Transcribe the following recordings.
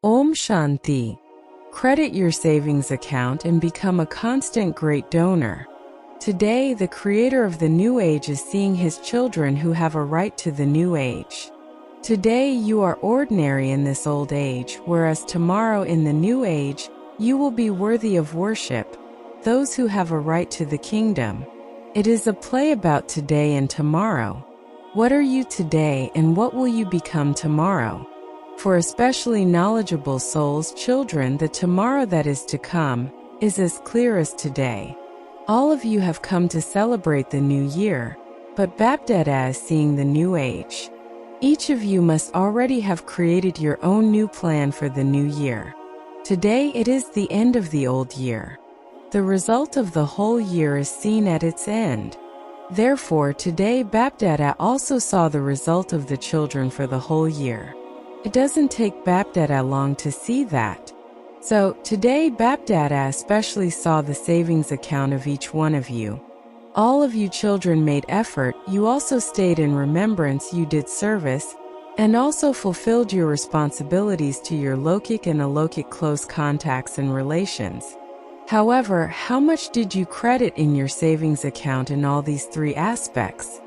Om Shanti. Credit your savings account and become a constant great donor. Today, the creator of the New Age is seeing his children who have a right to the New Age. Today, you are ordinary in this old age, whereas tomorrow in the New Age, you will be worthy of worship, those who have a right to the kingdom. It is a play about today and tomorrow. What are you today and what will you become tomorrow? For especially knowledgeable souls, children, the tomorrow that is to come is as clear as today. All of you have come to celebrate the new year, but Bapdada is seeing the new age. Each of you must already have created your own new plan for the new year. Today it is the end of the old year. The result of the whole year is seen at its end. Therefore, today Bapdada also saw the result of the children for the whole year. It doesn't take Bapdada long to see that. So, today Bapdada especially saw the savings account of each one of you. All of you children made effort, you also stayed in remembrance, you did service, and also fulfilled your responsibilities to your lokic and alokic close contacts and relations. However, how much did you credit in your savings account in all these three aspects?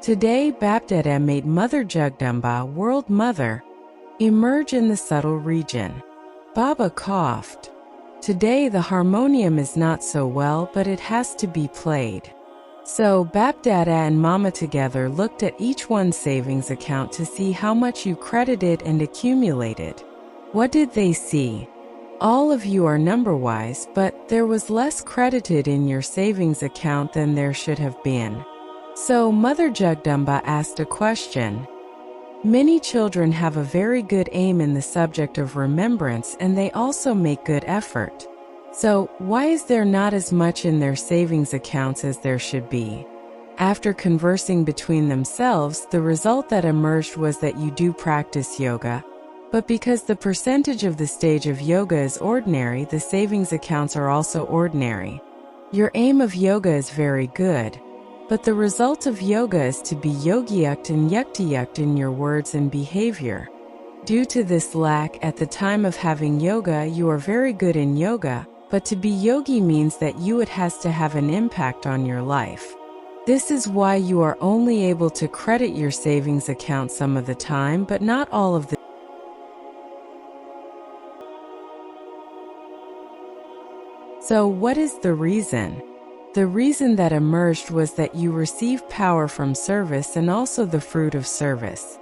Today Bapdada made Mother Jagdamba, World Mother, emerge in the subtle region. Baba coughed. Today the harmonium is not so well, but it has to be played. So Bapdada and Mama together looked at each one's savings account to see how much you credited and accumulated. What did they see? All of you are number-wise, but there was less credited in your savings account than there should have been. So Mother Jagdamba asked a question. Many children have a very good aim in the subject of remembrance and they also make good effort. So, why is there not as much in their savings accounts as there should be? After conversing between themselves, the result that emerged was that you do practice yoga, but because the percentage of the stage of yoga is ordinary, the savings accounts are also ordinary. Your aim of yoga is very good, but the result of yoga is to be yogiyukt and yuktiyukt in your words and behavior. Due to this lack, at the time of having yoga, you are very good in yoga, but to be yogi means that it has to have an impact on your life. This is why you are only able to credit your savings account some of the time, but not all of the time. So what is the reason? The reason that emerged was that you receive power from service and also the fruit of service.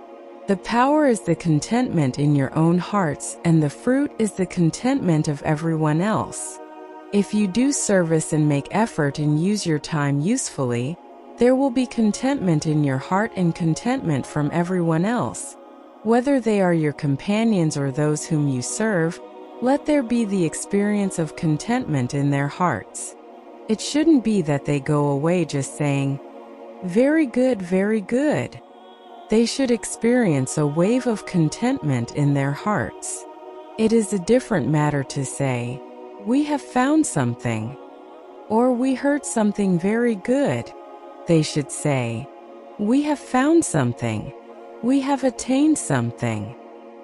The power is the contentment in your own hearts, and the fruit is the contentment of everyone else. If you do service and make effort and use your time usefully, there will be contentment in your heart and contentment from everyone else. Whether they are your companions or those whom you serve, let there be the experience of contentment in their hearts. It shouldn't be that they go away just saying, "Very good, very good." They should experience a wave of contentment in their hearts. It is a different matter to say, "We have found something," or "We heard something very good." They should say, "We have found something. We have attained something."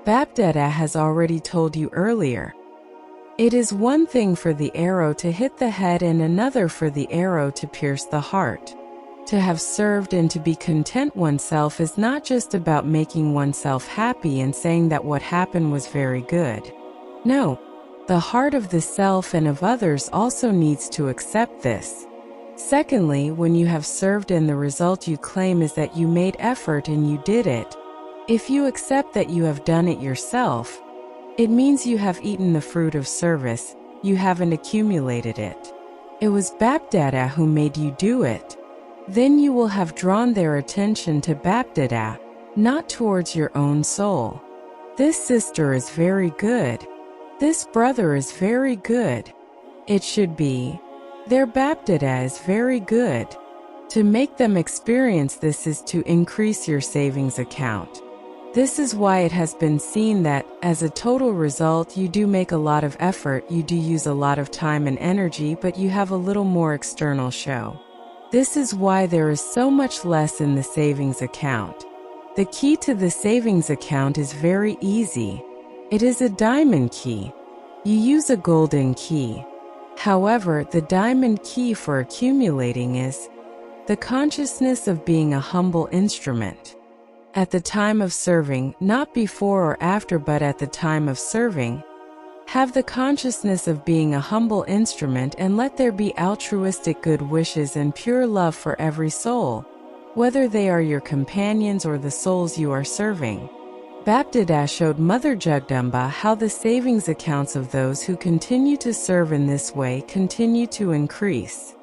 Bapdada has already told you earlier. It is one thing for the arrow to hit the head and another for the arrow to pierce the heart. To have served and to be content oneself is not just about making oneself happy and saying that what happened was very good. No, the heart of the self and of others also needs to accept this. Secondly, when you have served and the result you claim is that you made effort and you did it, if you accept that you have done it yourself, it means you have eaten the fruit of service, you haven't accumulated it. It was Bapdada who made you do it. Then you will have drawn their attention to Bapdada, not towards your own soul. This sister is very good. This brother is very good. It should be, their Bapdada is very good. To make them experience this is to increase your savings account. This is why it has been seen that, as a total result, you do make a lot of effort, you do use a lot of time and energy, but you have a little more external show. This is why there is so much less in the savings account. The key to the savings account is very easy. It is a diamond key. You use a golden key. However, the diamond key for accumulating is the consciousness of being a humble instrument. At the time of serving, not before or after, but at the time of serving, have the consciousness of being a humble instrument and let there be altruistic good wishes and pure love for every soul, whether they are your companions or the souls you are serving. Bapdada showed Mother Jagdamba how the savings accounts of those who continue to serve in this way continue to increase.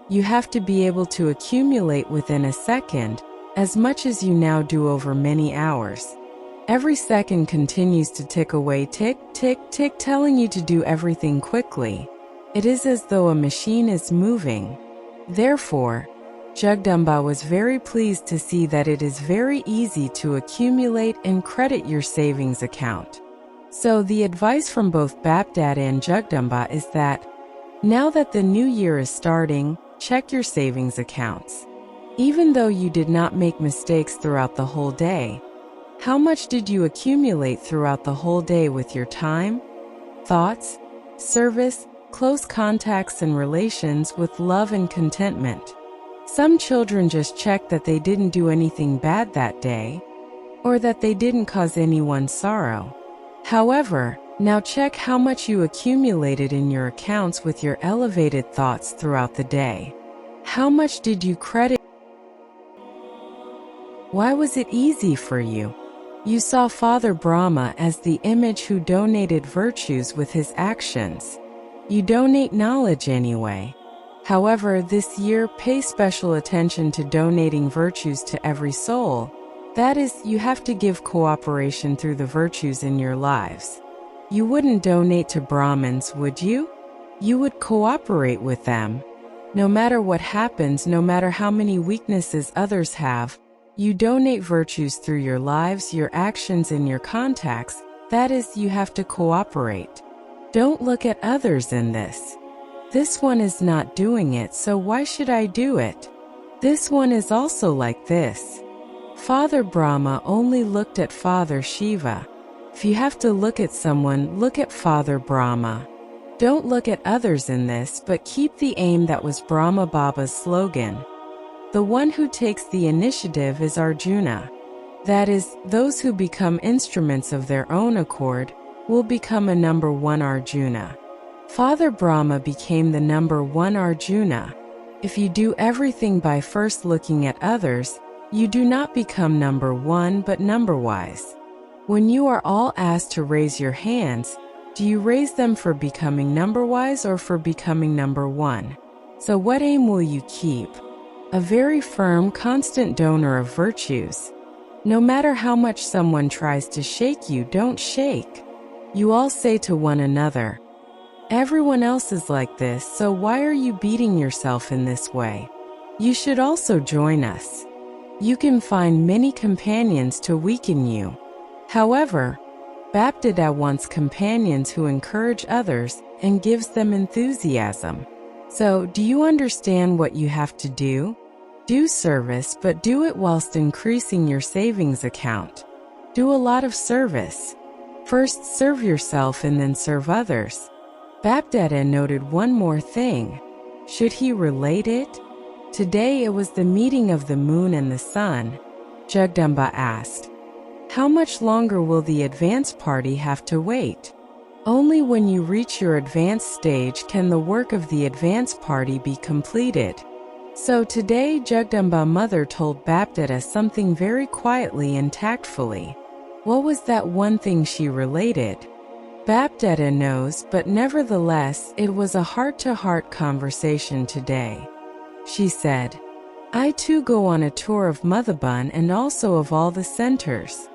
You have to be able to accumulate within a second, as much as you now do over many hours. Every second continues to tick away, tick, tick, tick, telling you to do everything quickly. It is as though a machine is moving. Therefore, Jagdamba was very pleased to see that it is very easy to accumulate and credit your savings account. So the advice from both Bapdada and Jagdamba is that, now that the new year is starting, check your savings accounts. Even though you did not make mistakes throughout the whole day, how much did you accumulate throughout the whole day with your time, thoughts, service, close contacts and relations with love and contentment? Some children just check that they didn't do anything bad that day, or that they didn't cause anyone sorrow. However, now check how much you accumulated in your accounts with your elevated thoughts throughout the day. How much did you credit? Why was it easy for you? You saw Father Brahma as the image who donated virtues with his actions. You donate knowledge anyway. However, this year, pay special attention to donating virtues to every soul. That is, you have to give cooperation through the virtues in your lives. You wouldn't donate to Brahmins, would you? You would cooperate with them. No matter what happens, no matter how many weaknesses others have, you donate virtues through your lives, your actions, and your contacts. That is, you have to cooperate. Don't look at others in this. This one is not doing it, so why should I do it? This one is also like this. Father Brahma only looked at Father Shiva. If you have to look at someone, look at Father Brahma. Don't look at others in this, but keep the aim that was Brahma Baba's slogan. The one who takes the initiative is Arjuna. That is, those who become instruments of their own accord will become a number one Arjuna. Father Brahma became the number one Arjuna. If you do everything by first looking at others, you do not become number one but number-wise. When you are all asked to raise your hands, do you raise them for becoming number-wise or for becoming number one? So what aim will you keep? A very firm, constant donor of virtues. No matter how much someone tries to shake you, don't shake. You all say to one another, everyone else is like this, so why are you beating yourself in this way? You should also join us. You can find many companions to weaken you. However, Bapdada wants companions who encourage others and gives them enthusiasm. So, do you understand what you have to do? Do service, but do it whilst increasing your savings account. Do a lot of service. First serve yourself and then serve others. Bapdada noted one more thing. Should he relate it? Today it was the meeting of the moon and the sun. Jagdamba asked, how much longer will the advance party have to wait? Only when you reach your advanced stage can the work of the advance party be completed. So today Jagdamba Mother told Bapdada something very quietly and tactfully. What was that one thing she related? Bapdada knows, but nevertheless, it was a heart-to-heart conversation today. She said, I too go on a tour of Madhaban and also of all the centers.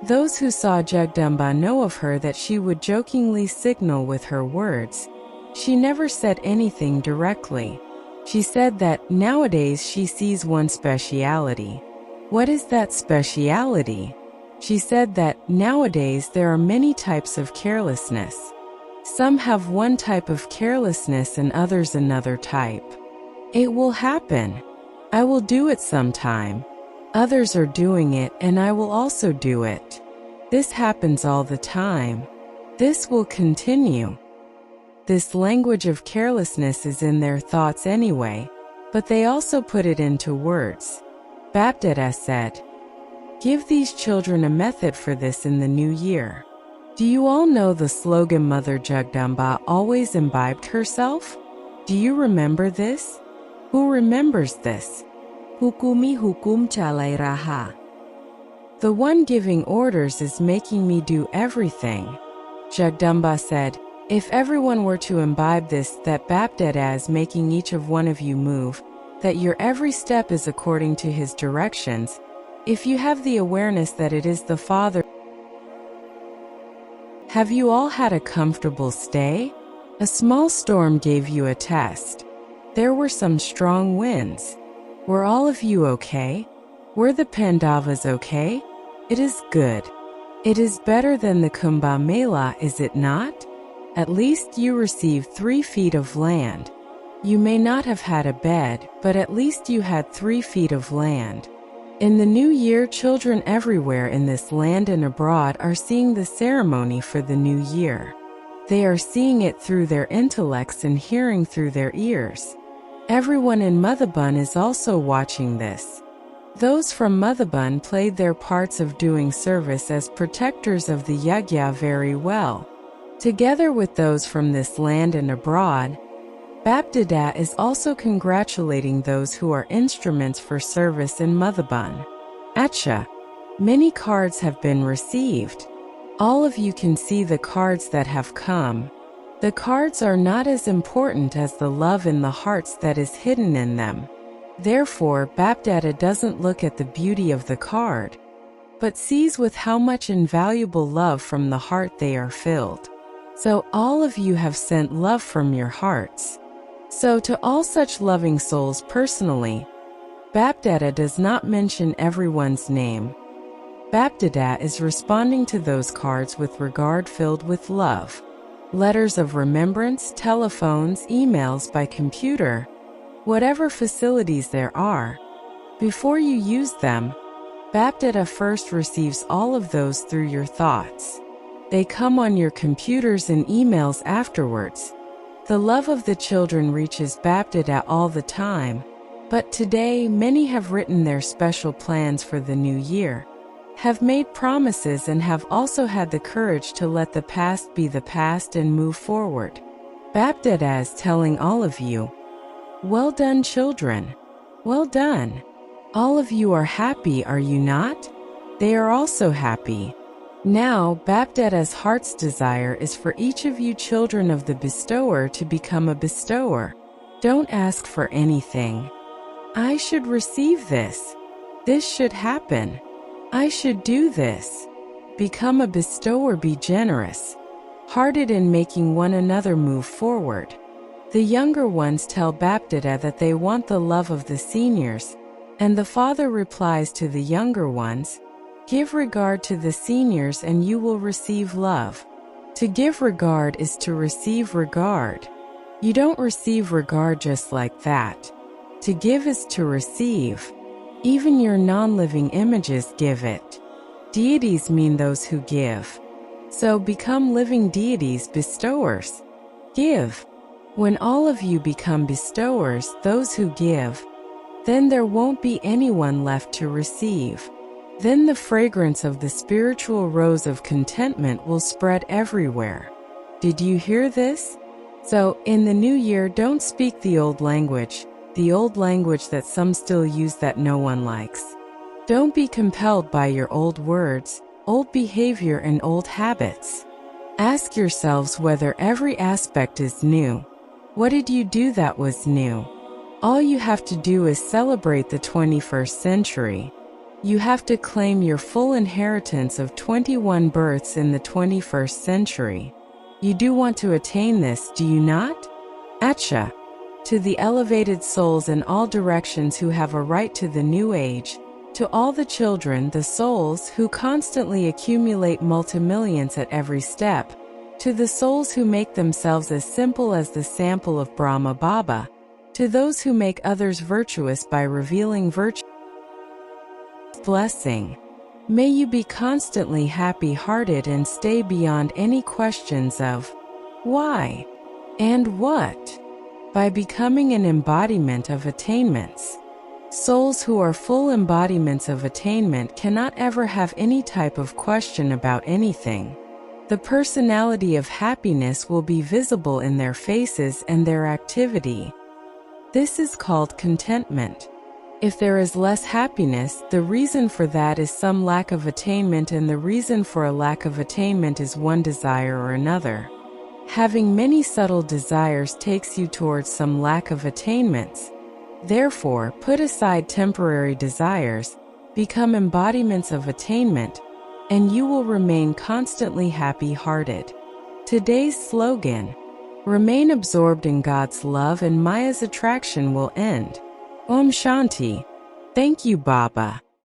Those who saw Jagdamba know of her that she would jokingly signal with her words. She never said anything directly. She said that nowadays she sees one speciality. What is that speciality? She said that nowadays there are many types of carelessness. Some have one type of carelessness and others another type. It will happen. I will do it sometime. Others are doing it and I will also do it. This happens all the time. This will continue. This language of carelessness is in their thoughts anyway, but they also put it into words. Bapdada said, "Give these children a method for this in the new year." Do you all know the slogan Mother Jagdamba always imbibed herself? Do you remember this? Who remembers this? Hukumi hukum chalai raha. The one giving orders is making me do everything. Jagdamba said, if everyone were to imbibe this, that Bapdada is making each of one of you move, that your every step is according to his directions, if you have the awareness that it is the Father. Have you all had a comfortable stay? A small storm gave you a test. There were some strong winds. Were all of you okay? Were the Pandavas okay? It is good. It is better than the Kumbh Mela, is it not? At least you received 3 feet of land. You may not have had a bed, but at least you had 3 feet of land. In the new year, children everywhere in this land and abroad are seeing the ceremony for the new year. They are seeing it through their intellects and hearing through their ears. Everyone in Madhaban is also watching this. Those from Madhaban played their parts of doing service as protectors of the yajna very well. Together with those from this land and abroad, Bapdada is also congratulating those who are instruments for service in Madhaban. Acha, many cards have been received. All of you can see the cards that have come. The cards are not as important as the love in the hearts that is hidden in them. Therefore, Bapdada doesn't look at the beauty of the card, but sees with how much invaluable love from the heart they are filled. So all of you have sent love from your hearts. So to all such loving souls personally, Bapdada does not mention everyone's name. Bapdada is responding to those cards with regard filled with love. Letters of remembrance, telephones, emails by computer, whatever facilities there are. Before you use them, Bapdada first receives all of those through your thoughts. They come on your computers and emails afterwards. The love of the children reaches Bapdada all the time, but today many have written their special plans for the new year, have made promises and have also had the courage to let the past be the past and move forward. Bapdada is telling all of you, well done children, well done. All of you are happy, are you not? They are also happy. Now, Bapdada's heart's desire is for each of you children of the bestower to become a bestower. Don't ask for anything. I should receive this. This should happen. I should do this. Become a bestower, be generous, hearted in making one another move forward. The younger ones tell Bapdada that they want the love of the seniors, and the father replies to the younger ones, give regard to the seniors and you will receive love. To give regard is to receive regard. You don't receive regard just like that. To give is to receive. Even your non-living images give it. Deities mean those who give. So become living deities, bestowers. Give. When all of you become bestowers, those who give, then there won't be anyone left to receive. Then the fragrance of the spiritual rose of contentment will spread everywhere. Did you hear this? So, in the new year, don't speak the old language that some still use that no one likes. Don't be compelled by your old words, old behavior and old habits. Ask yourselves whether every aspect is new. What did you do that was new? All you have to do is celebrate the 21st century. You have to claim your full inheritance of 21 births in the 21st century. You do want to attain this, do you not? Acha. To the elevated souls in all directions who have a right to the new age, to all the children, the souls who constantly accumulate multimillions at every step, to the souls who make themselves as simple as the sample of Brahma Baba, to those who make others virtuous by revealing virtue. Blessing. May you be constantly happy-hearted and stay beyond any questions of why and what by becoming an embodiment of attainments. Souls who are full embodiments of attainment cannot ever have any type of question about anything. The personality of happiness will be visible in their faces and their activity. This is called contentment. If there is less happiness, the reason for that is some lack of attainment, and the reason for a lack of attainment is one desire or another. Having many subtle desires takes you towards some lack of attainments. Therefore, put aside temporary desires, become embodiments of attainment, and you will remain constantly happy-hearted. Today's slogan: remain absorbed in God's love and Maya's attraction will end. Om Shanti. Thank you, Baba.